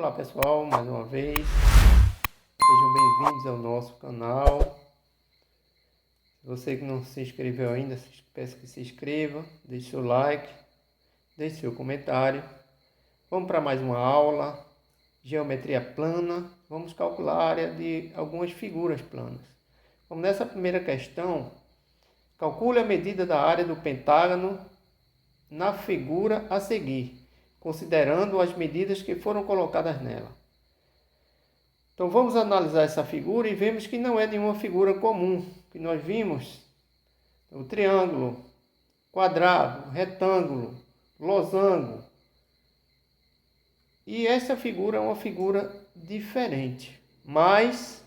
Olá pessoal, mais uma vez, sejam bem-vindos ao nosso canal. Você que não se inscreveu ainda, peço que se inscreva, deixe seu like, deixe seu comentário. Vamos para mais uma aula, geometria plana. Vamos calcular a área de algumas figuras planas. Vamos nessa primeira questão, calcule a medida da área do pentágono na figura a seguir, considerando as medidas que foram colocadas nela. Então vamos analisar essa figura e vemos que não é nenhuma figura comum, que nós vimos o triângulo, quadrado, retângulo, losango. E essa figura é uma figura diferente, mas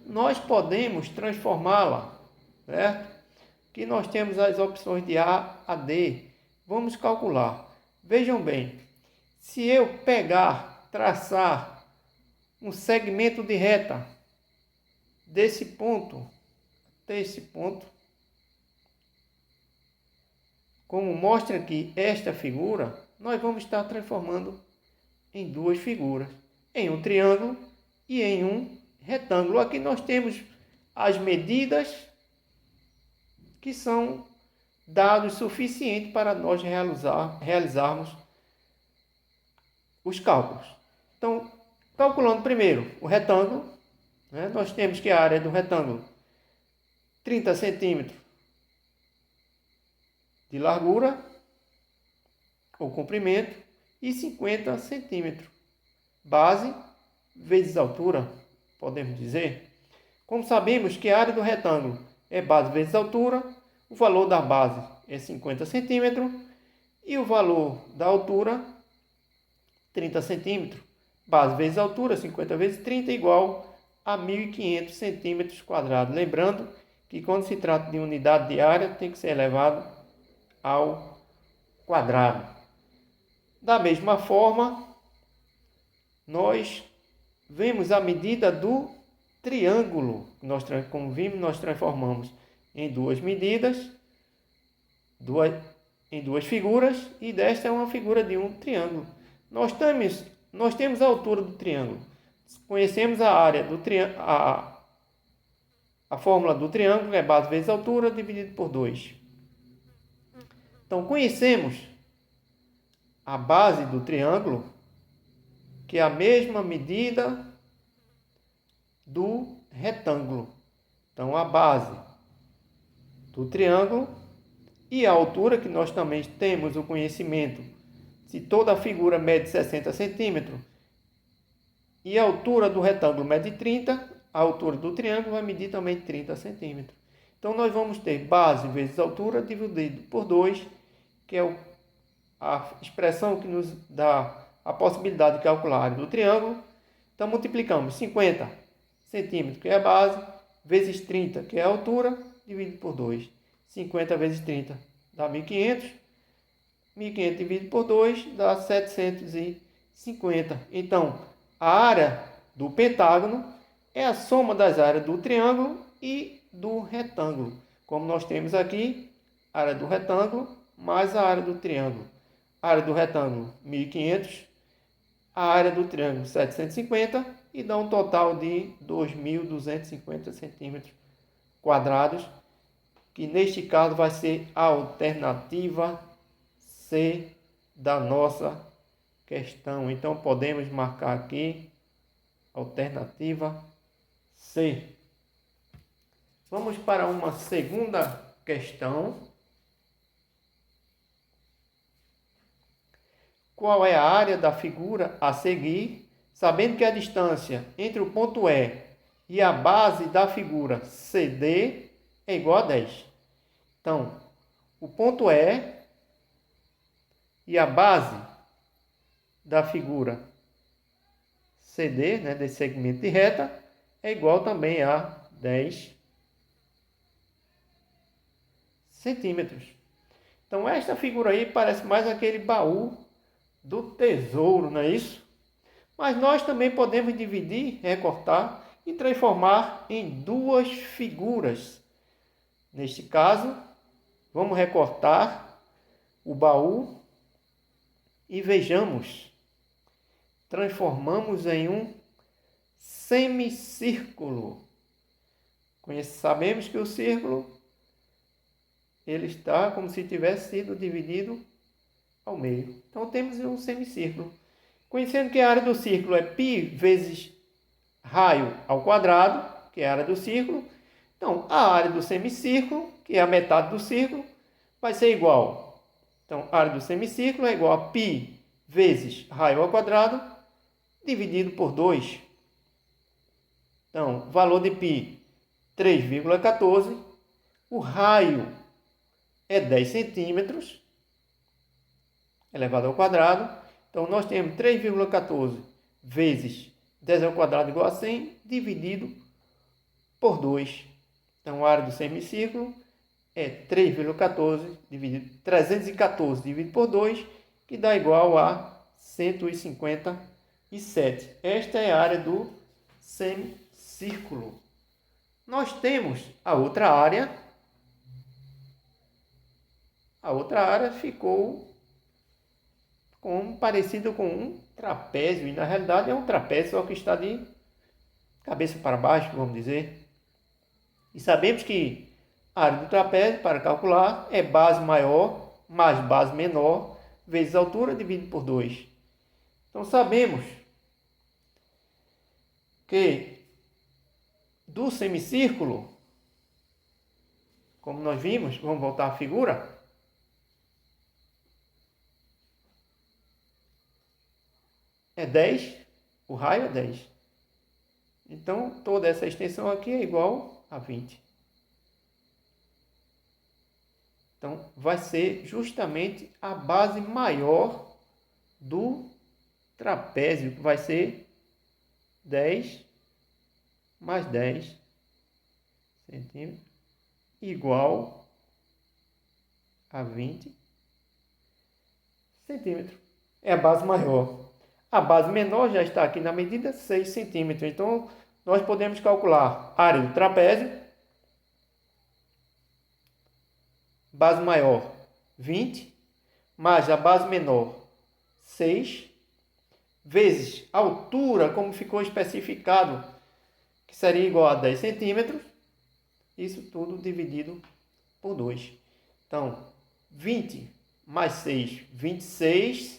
nós podemos transformá-la, certo? Que nós temos as opções de A a D. Vamos calcular. Vejam bem, se eu pegar, traçar um segmento de reta desse ponto até esse ponto, como mostra aqui esta figura, nós vamos estar transformando em duas figuras, em um triângulo e em um retângulo. Aqui nós temos as medidas que são dados suficientes para nós realizarmos os cálculos. Então, calculando primeiro o retângulo, nós temos que a área do retângulo 30 centímetros de largura ou comprimento e 50 centímetros. Base vezes altura, podemos dizer. Como sabemos que a área do retângulo é base vezes altura, o valor da base é 50 centímetros e o valor da altura 30 centímetros. Base vezes altura, 50 vezes 30, igual a 1.500 centímetros quadrados. Lembrando que quando se trata de unidade de área, tem que ser elevado ao quadrado. Da mesma forma, nós vemos a medida do triângulo. Como vimos, nós transformamos em duas medidas, em duas figuras, e desta é uma figura de um triângulo. Nós temos a altura do triângulo. Conhecemos a área do triângulo, a fórmula do triângulo é base vezes altura dividido por 2. Então, conhecemos a base do triângulo, que é a mesma medida do retângulo. Então, a base do triângulo e a altura, que nós também temos o conhecimento. Se toda a figura mede 60 centímetros e a altura do retângulo mede 30, a altura do triângulo vai medir também 30 centímetros. Então, nós vamos ter base vezes altura dividido por 2, que é a expressão que nos dá a possibilidade de calcular a área do triângulo. Então, multiplicamos 50 centímetros, que é a base, vezes 30, que é a altura, dividido por 2. 50 vezes 30 dá 1.500. 1.500 dividido por 2 dá 750. Então, a área do pentágono é a soma das áreas do triângulo e do retângulo. Como nós temos aqui, a área do retângulo mais a área do triângulo. A área do retângulo, 1.500. A área do triângulo, 750. E dá um total de 2.250 centímetros quadrados, que neste caso vai ser a alternativa C da nossa questão. Então, podemos marcar aqui alternativa C. Vamos para uma segunda questão. Qual é a área da figura a seguir, sabendo que a distância entre o ponto E e a base da figura CD é igual a 10. Então, o ponto E e a base da figura CD, desse segmento de reta, é igual também a 10 centímetros. Então, esta figura aí parece mais aquele baú do tesouro, não é isso? Mas nós também podemos dividir, recortar e transformar em duas figuras. Neste caso, vamos recortar o baú e vejamos transformamos em um semicírculo. Sabemos que o círculo ele está como se tivesse sido dividido ao meio. Então temos um semicírculo. Conhecendo que a área do círculo é π vezes raio ao quadrado, que é a área do círculo, então a área do semicírculo, que é a metade do círculo, vai ser igual. Então a área do semicírculo é igual a π vezes raio ao quadrado dividido por 2. Então, valor de π 3,14. O raio é 10 centímetros elevado ao quadrado. Então, nós temos 3,14 vezes 10 ao quadrado igual a 100, dividido por 2. Então, a área do semicírculo é 3,14 dividido 314 dividido por 2, que dá igual a 157. Esta é a área do semicírculo. Nós temos a outra área. A outra área ficou parecido com um trapézio. E na realidade é um trapézio, só que está de cabeça para baixo, vamos dizer. E sabemos que a área do trapézio, para calcular, é base maior mais base menor vezes altura dividido por 2. Então sabemos que do semicírculo, como nós vimos, vamos voltar à figura, é 10, o raio é 10. Então, toda essa extensão aqui é igual a 20. Então, vai ser justamente a base maior do trapézio, que vai ser 10 mais 10 centímetros, igual a 20 centímetros. É a base maior. A base menor já está aqui na medida 6 centímetros. Então, nós podemos calcular a área do trapézio. Base maior 20, mais a base menor 6, vezes a altura, como ficou especificado, que seria igual a 10 centímetros. Isso tudo dividido por 2. Então, 20 mais 6, 26.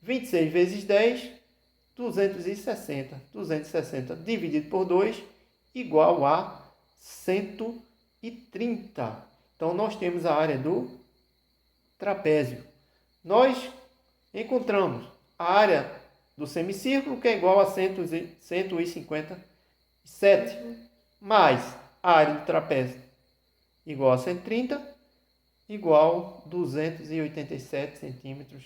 26 vezes 10, 260. 260 dividido por 2, igual a 130. Então, nós temos a área do trapézio. Nós encontramos a área do semicírculo, que é igual a 157, mais a área do trapézio, igual a 130, igual a 287 centímetros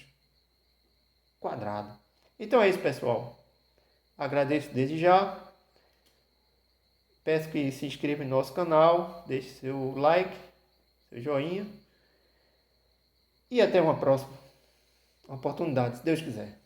quadrados. Então é isso, pessoal. Agradeço desde já. Peço que se inscreva em nosso canal, deixe seu like, seu joinha. E até uma próxima oportunidade, se Deus quiser.